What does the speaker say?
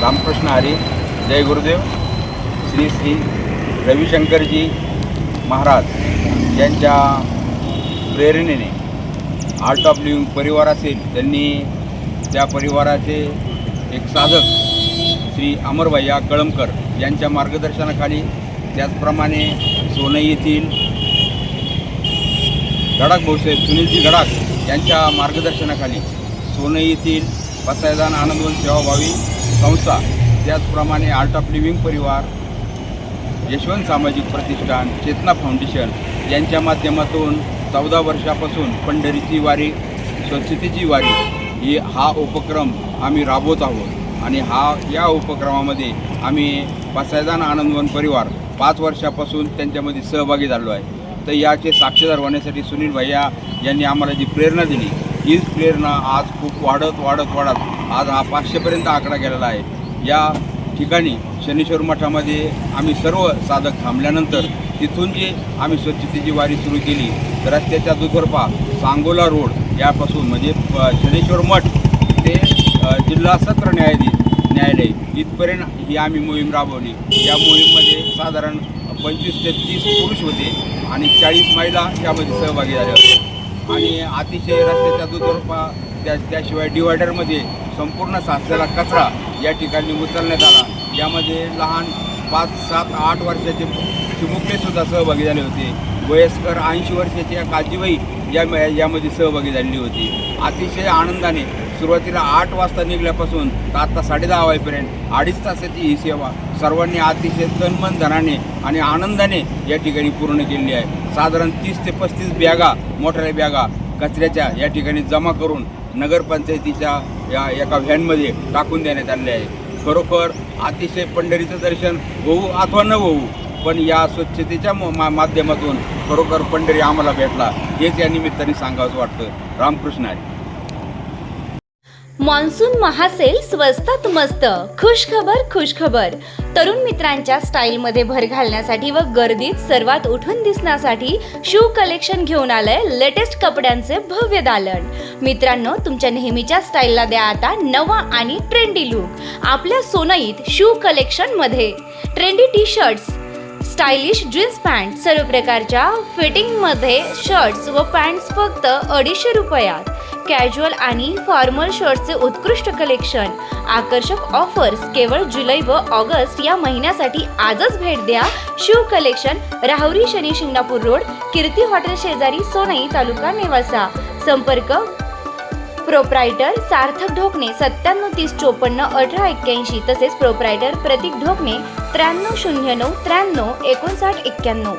रामकृष्ण हरी. जय गुरुदेव. श्री श्री रविशंकरजी महाराज यांच्या प्रेरणेने art of living परिवार असेल, त्यांनी त्या परिवाराचे एक साधक श्री अमरभैया कळमकर यांच्या मार्गदर्शनाखाली, त्याचप्रमाणे सोनई येथील गडाख भाऊसाहेब सुनीलजी गडाख यांच्या मार्गदर्शनाखाली सोनई येथील पसायदान आनंदवन सेवाभावी संस्था, त्याचप्रमाणे आर्ट ऑफ लिव्हिंग परिवार, यशवंत सामाजिक प्रतिष्ठान, चेतना फाउंडेशन यांच्या माध्यमातून 14 वर्षापासून पंढरीची वारी, स्वच्छतेची वारी हा उपक्रम आम्ही राबवत आहोत. आणि या उपक्रमामध्ये आम्ही पसायदान आनंदवन परिवार 5 वर्षापासून त्यांच्यामध्ये सहभागी झालो आहे. तर याचे साक्षीदार होण्यासाठी सुनील भैया यांनी आम्हाला जी प्रेरणा दिली, हीच प्रेरणा आज खूप वाढत आज हा 500पर्यंत आकडा गेलेला आहे. या ठिकाणी शनीश्वर मठामध्ये आम्ही सर्व साधक थांबल्यानंतर तिथून जे आम्ही स्वच्छतेची वारी सुरू केली, तर रस्त्याच्या दुतर्फा सांगोला रोड यापासून म्हणजे शनीश्वर मठ ते जिल्हा सत्र न्यायालय इथपर्यंत ही आम्ही मोहीम राबवली. या मोहीममध्ये साधारण 25 ते 30 पुरुष होते आणि 40 महिला त्यामध्ये सहभागी झाल्या होत्या. आणि अतिशय रस्त्याच्या दुतर्फा त्याशिवाय डिवायडरमध्ये संपूर्ण साचलेला कचरा या ठिकाणी उचलण्यात आला. यामध्ये लहान 5, 7, 8 वर्षाचे चिमुकलेसुद्धा सहभागी झाले होते. वयस्कर 80 वर्षाची काजीबाई यामध्ये सहभागी झालेली होती. अतिशय आनंदाने सुरुवातीला 8 वाजता निघल्यापासून तर आता 10:30 वाजेपर्यंत 2.5 तासाची ही सेवा सर्वांनी अतिशय तनमन धनाने आणि आनंदाने या ठिकाणी पूर्ण केलेली आहे. साधारण 30 ते 35 बॅगा, मोठ्या बॅगा कचऱ्याच्या या ठिकाणी जमा करून नगरपंचायतीच्या या एका व्हॅनमध्ये टाकून देण्यात आले आहे. खरोखर अतिशय पंढरीचं दर्शन होऊ अथवा न होऊ, पण या स्वच्छतेच्या माध्यमातून खरोखर पंढरी आम्हाला भेटला, हेच या निमित्ताने सांगावंसं वाटतं. रामकृष्ण हरी. मान्सून महासेल स्वस्तात मस्त. खुशखबर. तरुण मित्रांच्या स्टाईलमध्ये भर घालण्यासाठी व गर्दीत सर्वात उठून दिसण्यासाठी शू कलेक्शन घेऊन आलंय लेटेस्ट कपड्यांचे भव्य दालन. मित्रांनो, तुमच्या नेहमीच्या स्टाईलला द्या आता नवा आणि ट्रेंडी लुक. आपल्या सोनईत शू कलेक्शनमध्ये trendy T shirts, stylish jeans pant, सर्व प्रकारच्या फिटिंगमध्ये शर्ट्स व पॅन्ट्स फक्त 250 रुपयात. कॅज्युअल आणि फॉर्मल शर्ट्सचे उत्कृष्ट कलेक्शन, आकर्षक ऑफर्स केवळ जुलै व ऑगस्ट या महिन्यासाठी. आजच भेट द्या shoe collection, Rahuri Shani Shingnapur road, Kirti hotel शेजारी, सोनई, तालुका नेवासा. संपर्क प्रोप्रायटर सार्थक ढोकणे 97 30 54 18 81, तसेच प्रोप्रायटर प्रतीक ढोकणे 93 09 93 59 91.